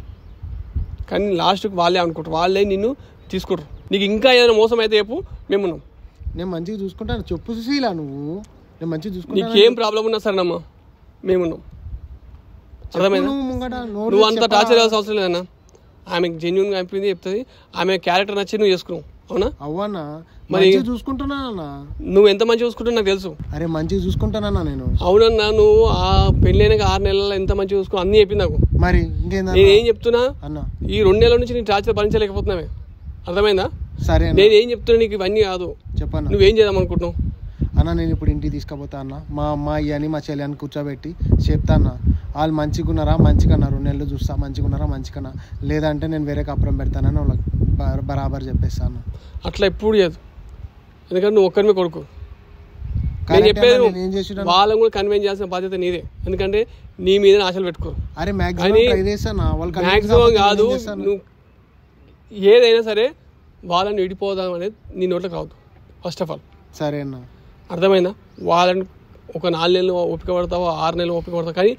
కానీ లాస్ట్కి వాళ్ళే అనుకుంటారు వాళ్ళే నిన్ను తీసుకుంటారు నీకు ఇంకా ఏదైనా మోసం అయితే చెప్పు మేమున్నాం నేను మంచిగా చూసుకుంటాను చెప్పు సుశీల నువ్వు నేను మంచిగా చూసుకుంటాను నీకేం ప్రాబ్లం ఉన్నా సరేనమ్మా మేమున్నాం అర్థమైందా? నువ్వు అంత టార్చర్ చేయాల్సిన అవసరం లేదన్నా. ఆమెకు జెన్యున్ గా అయిపోయింది చెప్తుంది. ఆమె క్యారెక్టర్ నచ్చి నువ్వు చేసుకున్నావు. అవునా? అవ్వన్నా మరి చూసుకుంటున్నా. నువ్వు ఎంత మంచి చూసుకుంటావు నాకు తెలుసు. అరే మంచిగా చూసుకుంటానన్నా నేను. అవునన్నా, నువ్వు ఆ పెళ్ళైనాక 6 నెలల్లో ఎంత మంచిగా చూసుకో అన్ని చెప్పింది నాకు. మరి ఇంకేందా నేనేం చెప్తున్నా అన్న, ఈ 2 నెలల నుంచి నీ టార్చర్ భరించలేకపోతున్నావే. అర్థమైందా? సరే నేనేం చెప్తున్నా నీకు ఇవన్నీ కాదు. చెప్పన్నా. నువ్వేం చేద్దాం అనుకుంటున్నావు అన్న? నేను ఇప్పుడు ఇంటికి తీసుకుపోతా అన్న. మా అమ్మాయి అని మా చెల్లి అని కూర్చోబెట్టి చెప్తా అన్న. వాళ్ళు మంచిగున్నారా మంచిగా 2 నెలలు చూస్తా, మంచిగున్నారా మంచిగా, లేదంటే నేను వేరే కాపురం పెడతానని వాళ్ళకి బరాబర్ చెప్పేస్తాను. అట్లా ఎప్పుడు చేయదు, ఎందుకంటే నువ్వు ఒక్కరిమే కొడుకు. నేను చెప్పేది వాళ్ళని కూడా కన్విన్స్ చేయాల్సిన బాధ్యత నీదే, ఎందుకంటే నీ మీద ఆశలు పెట్టుకోరు. అరే మ్యాక్సిమం కాదు, నువ్వు ఏదైనా సరే వాళ్ళని విడిపోదాం అనేది నీ నోట్లోకి రావద్దు ఫస్ట్ ఆఫ్ ఆల్. సరే అన్న, అర్థమైందా? వాళ్ళని ఒక 4 నెలలు ఓపిక పడతావో 6 నెలలు ఓపిక పడతావు, కానీ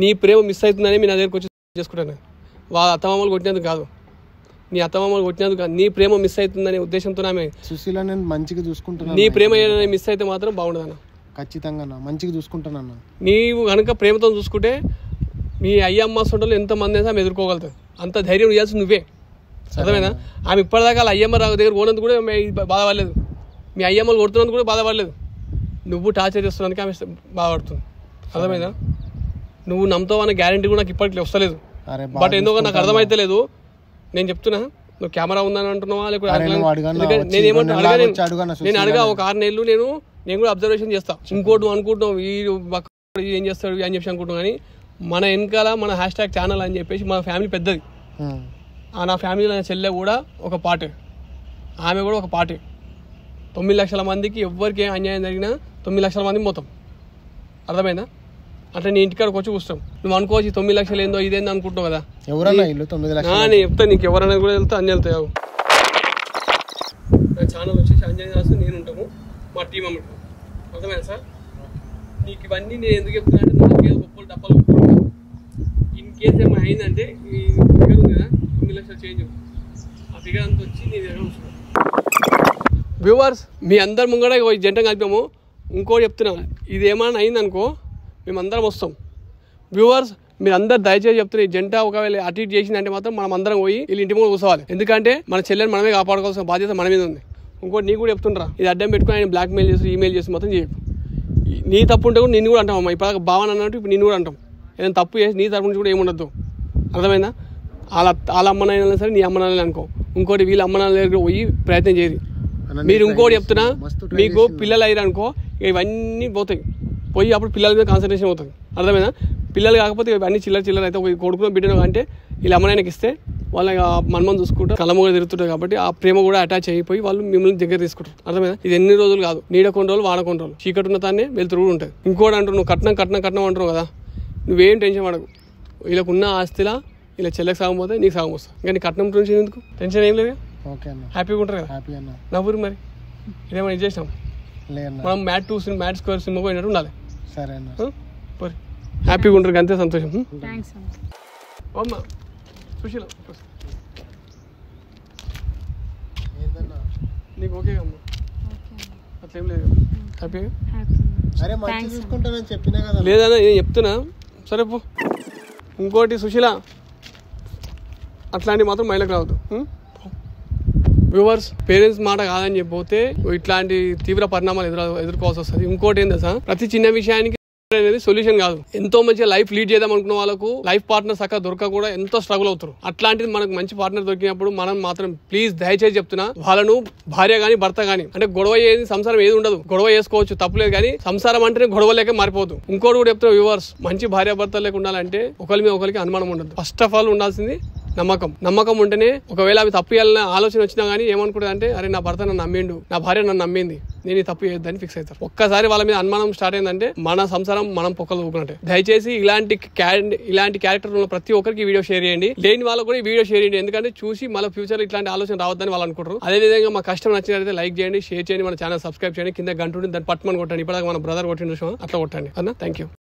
నీ ప్రేమ మిస్ అవుతుందని మీ నా దగ్గరకు వచ్చి చేసుకుంటాను. వాళ్ళ అత్తమామలు కొట్టినందుకు కాదు, నీ అత్తమామలు కొట్టినందుకు కాదు, నీ ప్రేమ మిస్ అవుతుందనే ఉద్దేశంతో ఆమె సుశీల నేను మంచిగా చూసుకుంటున్నాను. నీ ప్రేమ ఏదైనా మిస్ అయితే మాత్రం బాగుండదన్న. ఖచ్చితంగా మంచిగా చూసుకుంటానన్న. నీవు కనుక ప్రేమతో చూసుకుంటే మీ అయ్యమ్మ సొంటలు ఎంతమంది అయితే ఆమె ఎదుర్కోగలుగుతావు. అంత ధైర్యం ఇవ్వాల్సి నువ్వే. అర్థమైనా? ఆమె ఇప్పటిదాకా వాళ్ళ అయ్యమ్మ దగ్గర పోనందుకు కూడా బాధపడలేదు, మీ అయ్యమ్మలు కొడుతున్నందుకు కూడా బాధపడలేదు. నువ్వు టార్చర్ చేస్తున్నందుకు ఆమె బాధపడుతుంది. అర్థమైందా? నువ్వు నమ్ముతావు అనే గ్యారంటీ కూడా నాకు ఇప్పటికి వస్తలేదు. బట్ ఎందుకో నాకు అర్థమైతే లేదు. నేను చెప్తున్నా, నువ్వు కెమెరా ఉందని అంటున్నావా లేకపోతే నేను అడగా ఒక 6 నెలలు నేను కూడా అబ్జర్వేషన్ చేస్తా. ఇంకోటి నువ్వు అనుకుంటున్నావు ఈ ఏం చేస్తాడు అని చెప్పి అనుకుంటున్నావు, కానీ మన వెనకాల మన #, ఛానల్ అని చెప్పేసి మన ఫ్యామిలీ పెద్దది. నా ఫ్యామిలీలో నా చెల్లె కూడా ఒక పార్టీ, ఆమె కూడా ఒక పార్టీ. 9 లక్షల మందికి ఎవరికి ఏం అన్యాయం జరిగినా 9 లక్షల మంది మొత్తం. అర్థమైందా? అట్లా నీ ఇంటికాడికి వచ్చి కూర్చోం. నువ్వు అనుకోవచ్చు 9 లక్షలు ఏందో ఇదేందో అనుకుంటున్నావు కదా. ఎవరన్నా ఇల్లు 9 లక్షలు నేను చెప్తా, నీకు ఎవరైనా కూడా వెళ్తా అన్ని వెళ్తాయి. నా ఛానల్ వచ్చేసి అంజనీ దాస్, నేను ఉంటాము, మా టీం అమ్మటం. అర్థమైనా సార్? నీకు ఇవన్నీ నేను ఎందుకు చెప్తున్నా అంటే నాకేదో గొప్పలు డబ్బాలు ఇన్ కేసు ఏమైనా అయిందంటే ఈ ఫిగర్ ఉంది కదా 9 లక్షలు చేంజ్, ఆ ఫిగర్ అంతా వచ్చి నీ దగ్గర వస్తున్నాను. వ్యూవర్స్, మీ అందరి ముంగడ జంట కలిపాము. ఇంకోటి చెప్తున్నా, ఇది ఏమైనా అయిందనుకో మేమందరం వస్తాం. వ్యూవర్స్, మీరు అందరు దయచేసి చెప్తున్నారు, ఈ జంట ఒకవేళ అటు ఇటు చేసిందంటే మాత్రం మనం అందరం పోయి వీళ్ళు ఇంటి ముందు కూర్చోవాలి. ఎందుకంటే మన చెల్లెని మనమే కాపాడుకోవాల్సిన బాధ్యత మన మీద ఉంది. ఇంకోటి నీకు కూడా చెప్తుండ్రా, ఇది అడ్డం పెట్టుకుని ఆయన బ్లాక్మెయిల్ చేసి ఈమెయిల్ చేసి మొత్తం చేయకు. నీ తప్పు ఉంటే కూడా నిన్ను కూడా అంటాం అమ్మా. ఇప్పుడు భావన అన్నట్టు ఇప్పుడు నిన్ను కూడా అంటాం. ఏదైనా తప్పు చేసి నీ తరపు నుంచి కూడా ఏముండద్దు. అర్థమైందా? వాళ్ళ అమ్మనైనా సరే నీ అమ్మనాలని అనుకో. ఇంకోటి వీళ్ళ అమ్మనాల దగ్గర పోయి ప్రయత్నం చేయదు. మీరు ఇంకోటి చెప్తున్నా, మీకు పిల్లలు అయ్యారు అనుకో ఇవన్నీ పోతాయి, పోయి అప్పుడు పిల్లల మీద కాన్సన్ట్రేషన్ అవుతుంది. అర్థమైనా? పిల్లలు కాకపోతే ఇవన్నీ చిల్లర అయితే కొడుకున్న బిడ్డను అంటే వీళ్ళ అమ్మనాయనకి ఇస్తే వాళ్ళ మనమని చూసుకుంటూ కళ్ళమ్మ కూడా తిరుగుతుంటారు. కాబట్టి ఆ ప్రేమ కూడా అటాచ్ అయిపోయి వాళ్ళు మిమ్మల్ని దగ్గర తీసుకుంటారు. అర్థమైనా? ఇది ఎన్ని రోజులు కాదు, నీడ కొన్ని రోజులు వాన కొన్ని రోజులు, చీకటి ఉన్న తానే వెళ్తురు కూడా ఉంటుంది. ఇంకోటి అంటారు, నువ్వు కట్నం అంటున్నావు కదా, నువ్వేం టెన్షన్ పడకు. వీళ్ళకు ఉన్న ఆస్తిలా ఇలా చెల్లెకి సాగం పోతే నీకు సాగం వస్తుంది. ఇంకా నీ కట్నం టెన్షన్ ఎందుకు? టెన్షన్ ఏం లేదు, హ్యాపీగా ఉంటారు కదా. నవ్వురు మరి ఇదేమన్నా ఇది చేసినాం మనం మ్యాట్ స్క్వేర్ సినిమా పోయినట్టు ఉండాలి. సరే హ్యాపీగా ఉంటారు, అంతే సంతోషం. అమ్మా సుశీల నీకు ఓకే అమ్మా? అట్లేం లేదు, హ్యాపీగా లేదన్నా నేను చెప్తున్నా. సరే పో. ఇంకోటి సుశీల, అట్లాంటివి మాత్రం మైలకు రావద్దు. వ్యూవర్స్, పేరెంట్స్ మాట కాదని చెప్పిపోతే ఇట్లాంటి తీవ్ర పరిణామాలు ఎదుర్కోవాల్సి వస్తుంది. ఇంకోటి ఏంటో సార్, ప్రతి చిన్న విషయానికి అనేది సొల్యూషన్ కాదు. ఎంతో మంచిగా లైఫ్ లీడ్ చేద్దాం అనుకున్న వాళ్ళకు లైఫ్ పార్ట్నర్ సక్క దొరక కూడా ఎంతో స్ట్రగుల్ అవుతారు. అట్లాంటిది మనకు మంచి పార్ట్నర్ దొరికినప్పుడు మనం మాత్రం ప్లీజ్ దయచేసి చెప్తున్నా, వాళ్ళను భార్య గాని భర్త గాని అంటే గొడవ ఏది సంసారం ఏది ఉండదు, గొడవ చేసుకోవచ్చు తప్పులేదు, కానీ సంసారం అంటేనే గొడవలేక మారిపోదు. ఇంకోటి కూడా చెప్తున్నా వ్యూవర్స్, మంచి భార్య భర్త లేక ఉండాలంటే ఒకరి మీద ఒకరికి అనుమానం ఉండదు. ఫస్ట్ ఆఫ్ ఆల్ ఉండాల్సింది నమ్మకం ఉంటేనే, ఒకవేళ అవి తప్పు చేయాలనే ఆలోచన వచ్చినా కానీ ఏమనుకుంటుంది అంటే, అరే నా భర్త నన్ను నమ్మిండు, నా భార్య నన్ను నమ్మింది, నేను ఈ తప్పు చేయొద్దని ఫిక్స్ అవుతారు. ఒక్కసారి వాళ్ళ మీద అనుమానం స్టార్ట్ అయిందంటే మన సంసారం మనం పొక్కలు ఊపినట్టే. దయచేసి ఇలాంటి క్యారెక్టర్ ఉన్న ప్రతి ఒక్కరికి వీడియో షేర్ చేయండి, లేని వాళ్ళకు కూడా వీడియో షేర్ చేయండి. ఎందుకంటే చూసి మళ్ళీ ఫ్యూచర్ ఇట్లాంటి ఆలోచన రావద్దని వాళ్ళు అనుకుంటారు. అదేవిధంగా మా కష్టం నచ్చినట్లయితే లైక్ చేయండి, షేర్ చేయండి, మన ఛానల్ సబ్స్క్రైబ్ చేయండి, కింద గంట ఉంటుంది దాన్ని పట్టుమని కొట్టండి. ఇప్పుడు మన బ్రదర్ కొట్టిన అట్లా కొట్టండి అన్న. Thank you.